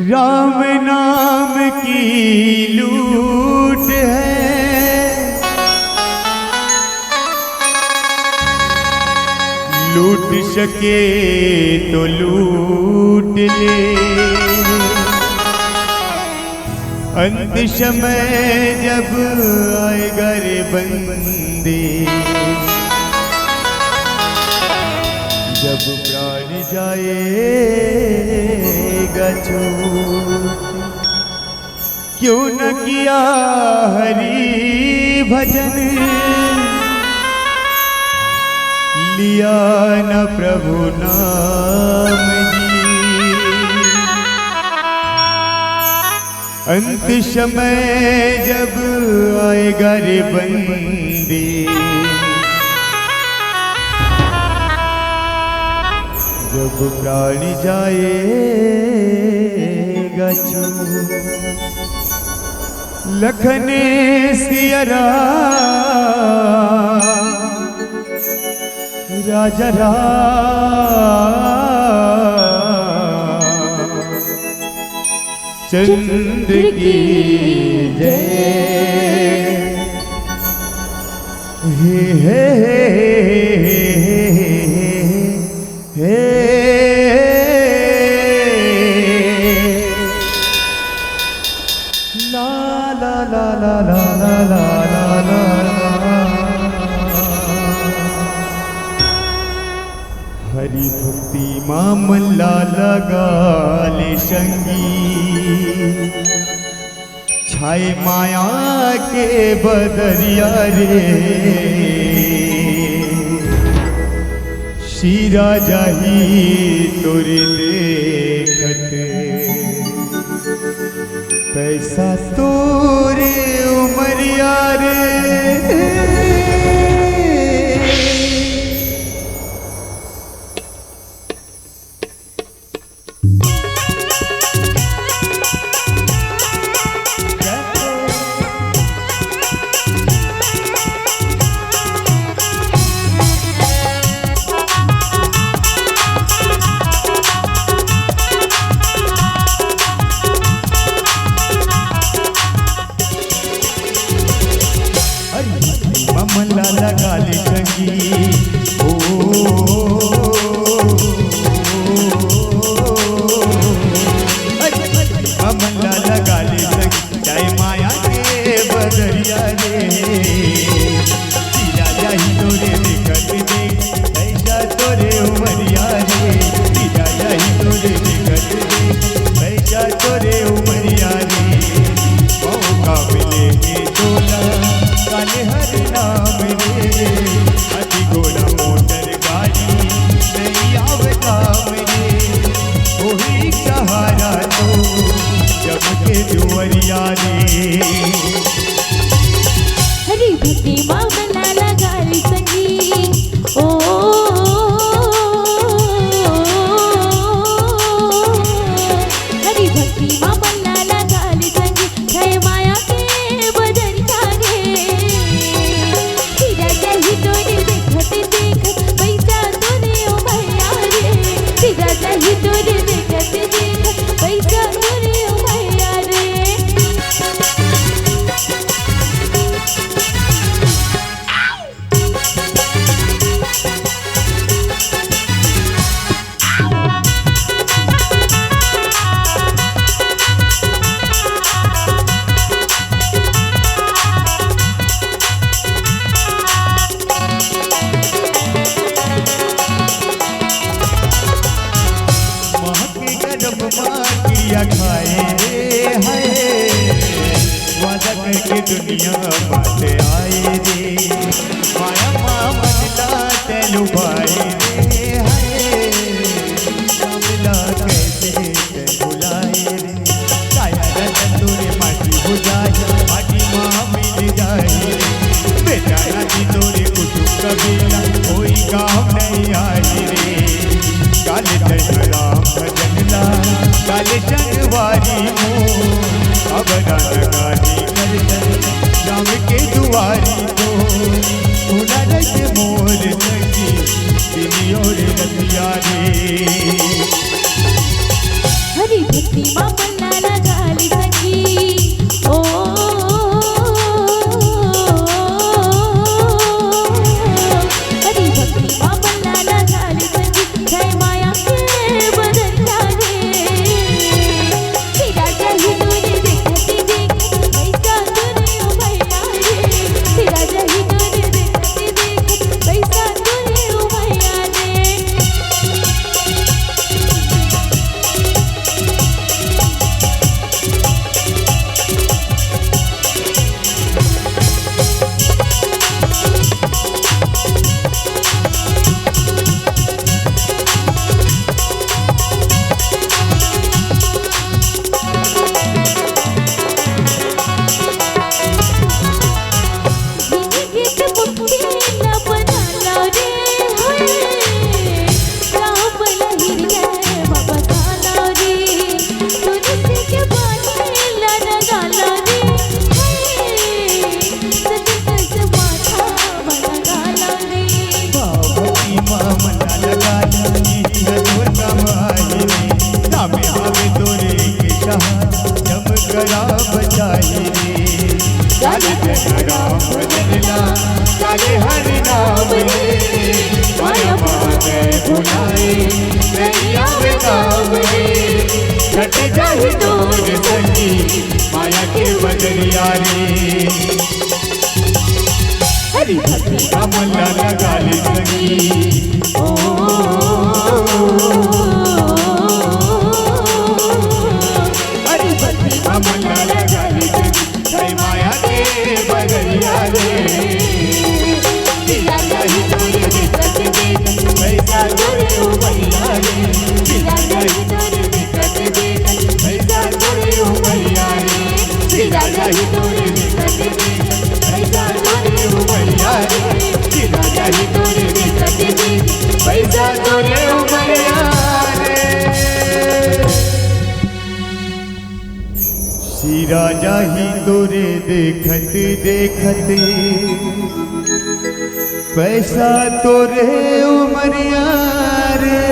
राम नाम की लूट है, लूट सके तो लूट ले। अंत समय जब आएगा रे बंदे, जब प्राण जाएगा छूट। क्यों न किया हरि भजन, लिया न प्रभु नाम जी। अंत समय जब आएगा रे बंदे, जब प्राण जाएगा छूट। लखन सिया राजा चंद्र की जय। हे ला ला ला ला ला ला ला ला। हरि भक्ति मामला लगा ले संगी, छाए माया के बदरिया रे। श्री राजा ही तोरे देखत, पैसा तोरे उमरिया रे। मामला लगा ले संगी, ओ मामला लगा ले संगी, चाहे माया के बदरिया रे। राजा ही तोरे देखत देख, ऐसा तोरे उमरिया रे। राजा ही तोरे देखत देख, ऐसा तोरे उमरिया रे। मौका मिले के तोला काले हर नाम रे। अति घोड़ा मोटर गाड़ी नहीं आवता मेरे, वही सहारा तो जब के दुवरिया रे। हरि भक्ति मामला लगा ले संगी, ओ हरि भक्ति मामला लगा ले संगी, जय माया के बदरिया रे। राजा ही तोरे देखत देखत, पैसा तोरे उमरिया रे। राजा ही तोरे देखत देखत, पैसा तोरे उमरिया रे। किया खाए रे हाय, वादा करके दुनिया बाटे आए रे। माया मामला तेलु भाई रे हाय, मामला कैसे ते बुलाए रे। काया रतन तोरे माटी हो जाए, माटी माँ मिल जाए रे। बेटा राजी तोरे कुटुंब कबीला, कोई काम नहीं आए रे। काले राम भजन ला काले शनिवारी मोह, अब गानी कर राम के दुआरी को। मोर सखी दिनी और रतिया रे। हरी भक्ति मा मनाला झाली सखी ओ हरी भक्ति मा मनाला झाली सखी जय माया के बदलला रे राजा ही तोरे देखती देख पैसा तोरे ओ भैया रे राजा ही तोरे देखती देख पैसा तोरे ओ भैया रे काले हरि नाम रे माया माने भुलाए नैया बेताब रे घट जाहि तोर संगी माया के बदरिया रे हरि भक्ति का मल्ला लगा ले संगी ओ हरि भक्ति का मल्ला लगा ले संगी जय माया के बदरिया रे पैसा तोरे ओ भैया रे राजा ही तोरे देखत देख पैसा तोरे ओ भैया रे राजा ही तोरे देखत देख पैसा तोरे ओ भैया रे राजा ही तोरे देखत देख पैसा तोरे ओ भैया रे श्री राजा ही तोरे देखत देखत पैसा तोरे उमरिया रे